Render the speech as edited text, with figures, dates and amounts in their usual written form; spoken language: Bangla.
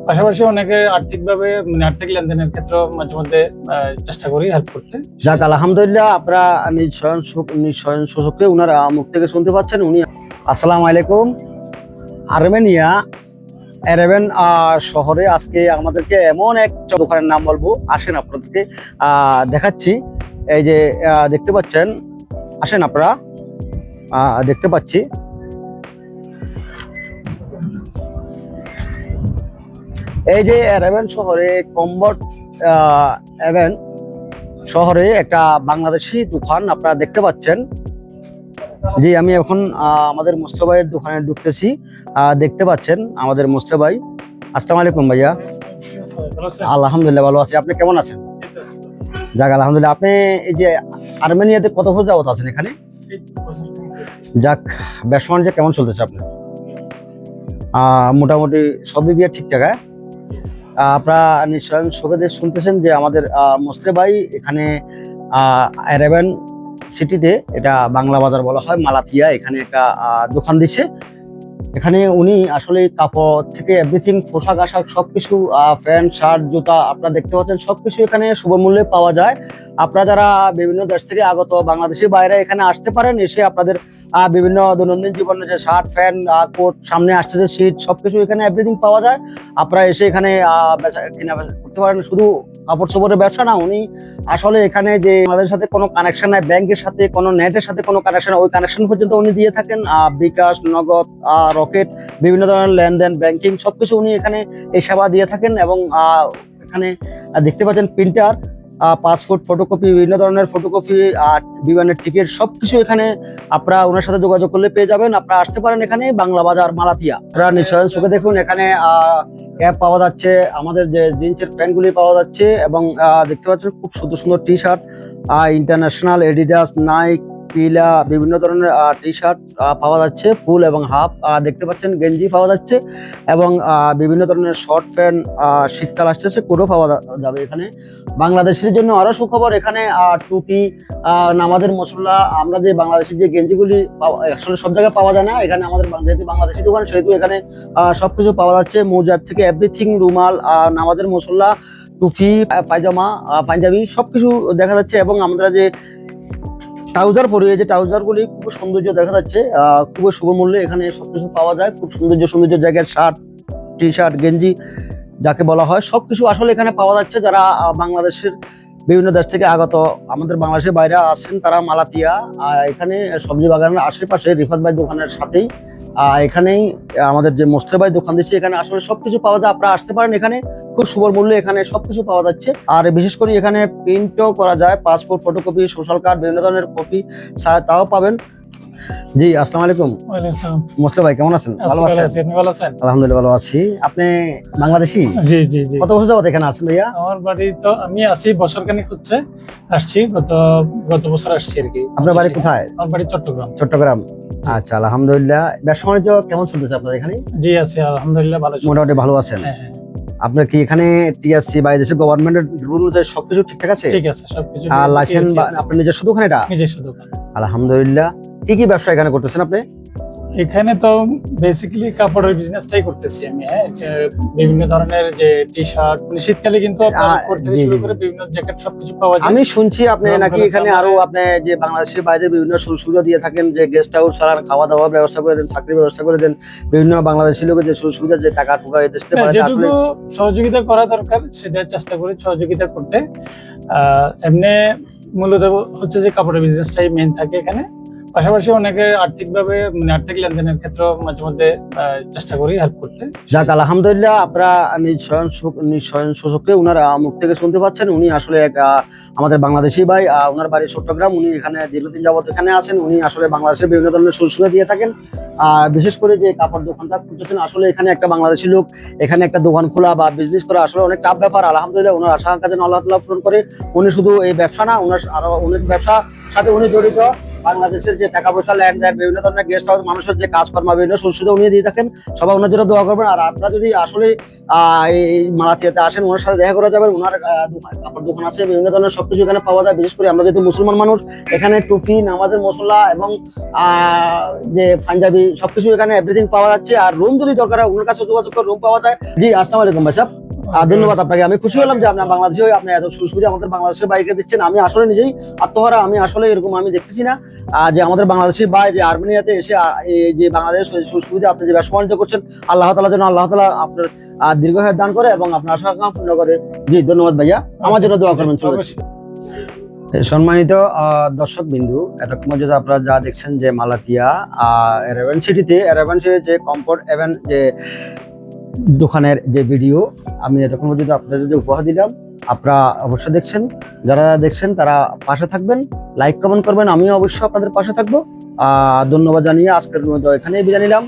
পাশাপাশি অনেকে আর্থিকভাবে মানে আর্থিক লেনদেনের ক্ষেত্রে মাঝে মধ্যে চেষ্টা করি হেল্প করতে। যাক আলহামদুলিল্লাহ, আপনারা নিঃস্বয়ন সূচকে উনার মুখ থেকে শুনতে পাচ্ছেন। উনি আসসালামু আলাইকুম। আর্মেনিয়া এরেবেন শহরে আজকে আমাদেরকে এমন এক দোকানের নাম বলবো, আসেন আপনাদেরকে দেখাচ্ছি। এই যে দেখতে পাচ্ছেন, আসেন আপনারা দেখতে পাচ্ছি। এই যে এরেবেন শহরে কম্বট এভেন শহরে একটা বাংলাদেশি দোকান আপনারা দেখতে পাচ্ছেন। জি, আমি এখন আমাদের মুস্তা ভাইয়ের দোকানে ঢুকতেছি। দেখতে পাচ্ছেন আমাদের মুস্তা ভাই। আসসালামু আলাইকুম ভাইয়া। আলহামদুলিল্লাহ ভালো আছি, আপনি কেমন আছেন? যাক আলহামদুলিল্লাহ। আপনি এই যে আর্মেনিয়াতে কত বছর যাবত আছেন এখানে? যাক, ব্যবসা বাণিজ্য কেমন চলতেছে আপনার? মোটামুটি সব দিক দিয়ে ঠিকঠাক। আপনারা নিশ্চয় চোখে শুনতেছেন যে আমাদের মুসলে ভাই এখানে এরেবেন সিটিতে, এটা বাংলা বাজার বলা হয়, মালাতিয়া, এখানে একটা দোকান দিচ্ছে। এখানে উনি আসলে কাপড় থেকে এভরিথিং, পোশাক আশাক সবকিছু, প্যান্ট শার্ট জুতা আপনারা দেখতে পাচ্ছেন, সবকিছু এখানে শুভ মূল্যে পাওয়া যায়। আপনারা যারা বিভিন্ন দেশ থেকে আগত বাংলাদেশি বাইরে এখানে আসতে পারেন, এসে আপনাদের বিভিন্ন দৈনন্দিন জীবনে যে শার্ট প্যান্ট কোট, সামনে আসছে যে শীত, সবকিছু এখানে এভরিথিং পাওয়া যায়। আপনারা এসে এখানে কেনা বেচা করতে পারেন। শুধু কাপড় চোপড়ের ব্যবসা না, উনি আসলে এখানে যে আমাদের সাথে কোনো কানেকশন নাই, ব্যাংকের সাথে কোনো নেটের সাথে কোনো কানেকশন, ওই কানেকশন পর্যন্ত উনি দিয়ে থাকেন। বিকাশ, নগদ, রকেট, বিভিন্ন ধরনের লেনদেন, ব্যাংকিং সবকিছু উনি এখানে এই সেবা দিয়ে থাকেন। এবং এখানে দেখতে পাচ্ছেন প্রিন্টার, পাসপোর্ট ফটোকপি, বিভিন্ন ধরনের ফটোকপি, বিমানের টিকিট সবকিছু এখানে আপনারা ওনার সাথে যোগাযোগ করলে পেয়ে যাবেন। আপনারা আসতে পারেন এখানে বাংলা বাজার মালাতিয়া। আপনারা নিশ্চয় চোখে দেখুন, এখানে ক্যাপ পাওয়া যাচ্ছে, আমাদের যে জিন্সের প্যান্ট গুলি পাওয়া যাচ্ছে, এবং দেখতে পাচ্ছেন খুব সুন্দর সুন্দর T shirt, international, Adidas, Nike, Fila, বিভিন্ন ধরনের টি শার্ট পাওয়া যাচ্ছে, ফুল এবং হাফ। দেখতে পাচ্ছেন গেঞ্জি পাওয়া যাচ্ছে, এবং বিভিন্ন ধরনের শর্ট প্যান্ট, শীতকাল আসতেছে, কোটও পাওয়া যাবে এখানে। বাংলাদেশের জন্য আরো সুখবর, এখানে টুপি, নামাজের মশলা, আমরা যে বাংলাদেশের যে গেঞ্জিগুলি আসলে সব জায়গায় পাওয়া যায় না, এখানে আমাদের যেহেতু বাংলাদেশি দোকান সেহেতু এখানে সবকিছু পাওয়া যাচ্ছে। মোজার থেকে এভরিথিং, রুমাল, নামাজের মশলা, টুপি, পায়জামা, পাঞ্জাবি সবকিছু দেখা যাচ্ছে। এবং আমরা যে ট্রাউজার পরি, এই যে ট্রাউজার গুলি খুব সৌন্দর্য দেখা যাচ্ছে, খুবই শুভ মূল্যে এখানে সবকিছু পাওয়া যায়। খুব সৌন্দর্য সৌন্দর্য জায়গার শার্ট, টি শার্ট, গেঞ্জি যাকে বলা হয়, সবকিছু আসলে এখানে পাওয়া যাচ্ছে। যারা বাংলাদেশের বিভিন্ন দেশ থেকে আগত আমাদের বাংলাদেশের বাইরে আছেন, তারা মালাতিয়া এখানে সবজি বাগানের আশেপাশে রিফাত ভাই দোকানের সাথেই এখানেই আমাদের যে মোস্তে ভাই দোকান দিচ্ছে, এখানে আসলে সবকিছু পাওয়া যায়। আপনারা আসতে পারেন, এখানে খুব সুবর মূল্যে এখানে সবকিছু পাওয়া যাচ্ছে। আর বিশেষ করে এখানে প্রিন্টও করা যায়, পাসপোর্ট ফটোকপি, সোশ্যাল কার্ড, বিভিন্ন ধরনের কপি তাও পাবেন। জি, আসসালামু আলাইকুম। মোস্তে ভাই কেমন আছেন? ভালো আছেন? আপনি ভালো আছেন? আলহামদুলিল্লাহ ভালো আছি। আপনি বাংলাদেশি? জি জি জি। কত বছর যাবত এখানে আছেন ভাইয়া? আমার বাড়ি তো আমি আছি বছরখানেক হচ্ছে, আসছি গত বছর আসছি আর কি। আপনার বাড়ি কোথায়? আমার বাড়ি চট্টগ্রাম। চট্টগ্রাম। আচ্ছা, আলহামদুলিল্লাহ। ব্যবসা বাণিজ্য কেমন চলতেছে আপনাদের এখানে? জি আছি আলহামদুলিল্লাহ, ভালো চলছে। মোটামুটি ভালো আছেন? হ্যাঁ হ্যাঁ। আপনার কি এখানে টিএসসি বা দেশের গভর্নমেন্টের রুল অনুযায়ী সবকিছু ঠিকঠাক আছে? ঠিক আছে, সবকিছু আর লাইসেন্স আপনার নিজস্ব দোকান এটা? নিজস্ব দোকান। আলহামদুলিল্লাহ। কি কি ব্যবসা এখানে করতেছেন আপনি? এখানে তো বেসিক্যালি কাপড়ের বিজনেসটাই করতেছি আমি। হ্যাঁ, বিভিন্ন ধরনের যে টি শার্ট, মানে শীতকালে কিন্তু আপনার কোট থেকে শুরু করে বিভিন্ন জ্যাকেট সবকিছু পাওয়া যায়। আমি শুনছি আপনি নাকি এখানে আরো আপনি যে বাংলাদেশের বাইরে বিভিন্ন সুযোগ সুবিধা দিয়ে থাকেন, যে গেস্ট হাউস ছাড়া খাওয়া দাওয়ার ব্যবস্থা করে দেন, চাকরির ব্যবস্থা করে দেন, বিভিন্ন বাংলাদেশি লোকের যে সুযোগ সুবিধা, যে টাকা টুকা দিতে পারে, যেটুকু সহযোগিতা করা দরকার সেটা চেষ্টা করি সহযোগিতা করতে। এমনি মূলত হচ্ছে যে কাপড়ের বিজনেসটাই মেইন থাকে এখানে। পাশাপাশি অনেকে আর্থিকভাবে মানে আর্থিক লেনদেনের ক্ষেত্রে মাঝে মধ্যে চেষ্টা করি হেল্প করতে। যাক আলহামদুলিল্লাহ, আপনারা নিঃস্বয়ন সূচকে উনার মুখ থেকে শুনতে পাচ্ছেন। উনি আসলে এক আমাদের বাংলাদেশি ভাই, উনার বাড়ি চট্টগ্রাম। উনি এখানে দীর্ঘদিন যাবত এখানে আছেন। উনি আসলে বাংলাদেশের বিভিন্ন ধরনের সুযোগ সুবিধা দিয়ে থাকেন। বিশেষ করে যে কাপড় দোকানটা খুলতেছেন, আসলে এখানে একটা বাংলাদেশি লোক এখানে একটা দোকান খোলা বা বিজনেস করা আসলে অনেক টাফ ব্যাপার। আলহামদুলিল্লাহ, ওনার আশা আকাঙ্ক্ষা যেন আল্লাহ তাআলা পূরণ করে। উনি শুধু এই ব্যবসা না, ওনার আরো অনেক ব্যবসা সাথে উনি জড়িত। বাংলাদেশের যে টাকা পয়সা, ল্যান্ড, বিভিন্ন ধরনের গেস্ট হাউস, মানুষের যে কাজকর্ম, বিভিন্ন সুবিধা উনি দিয়ে থাকেন। সবাই ওনার জন্য দোয়া করবেন। আর আপনারা যদি আসলে এই মালাথিয়াতে আসেন, ওনার সাথে দেখা করা যাবে। ওনার কাপড় দোকান আছে, বিভিন্ন ধরনের সবকিছু এখানে পাওয়া যায়। বিশেষ করে আমরা যেহেতু মুসলমান মানুষ, এখানে টুপি, নামাজের মশলা এবং যে পাঞ্জাবি সবকিছু এখানে এভরিথিং পাওয়া যাচ্ছে। আর রুম যদি দরকার হয়, ওনার কাছে যোগাযোগ করে রুম পাওয়া যায়। জি, আসসালামু আলাইকুম ভাই সাহেব। ধন্যবাদ আপনাকে। আমি খুশি হলাম যে আপনার বাংলাদেশি হয়ে আপনি এত সুবিধা আমাদের বাংলাদেশের বাইকে দিচ্ছেন। আমি আসলে নিজেই আত্মহারা, আমি আসলে এরকম আমি দেখতেছি না যে আমাদের বাংলাদেশি ভাই যে আর্মেনিয়াতে এসে এই যে বাংলাদেশের সুবিধা আপনি যে ব্যবসা বাণিজ্য করছেন, আল্লাহ তাআলা যেন আল্লাহ তাআলা আপনার দীর্ঘায়ু দান করে এবং আপনার আশা আকাঙ্ক্ষা পূর্ণ করে। জি, ধন্যবাদ ভাইয়া, আমার জন্য দোয়া করবেন। সম্মানিত দর্শক বিন্দু, এতক্ষণ পর্যন্ত আপনারা যা দেখছেন যে মালাতিয়া এরাবান সিটিতে, এরাবান সিটির যে কমফোর্ট এভেন যে দোকানের যে ভিডিও আমি এতক্ষণ পর্যন্ত আপনাদের যে উপহার দিলাম, আপনারা অবশ্যই দেখছেন। যারা দেখছেন তারা পাশে থাকবেন, লাইক কমেন্ট করবেন, আমিও অবশ্যই আপনাদের পাশে থাকবো। ধন্যবাদ জানিয়ে আজকের মতো এখানেই বিদায় নিলাম।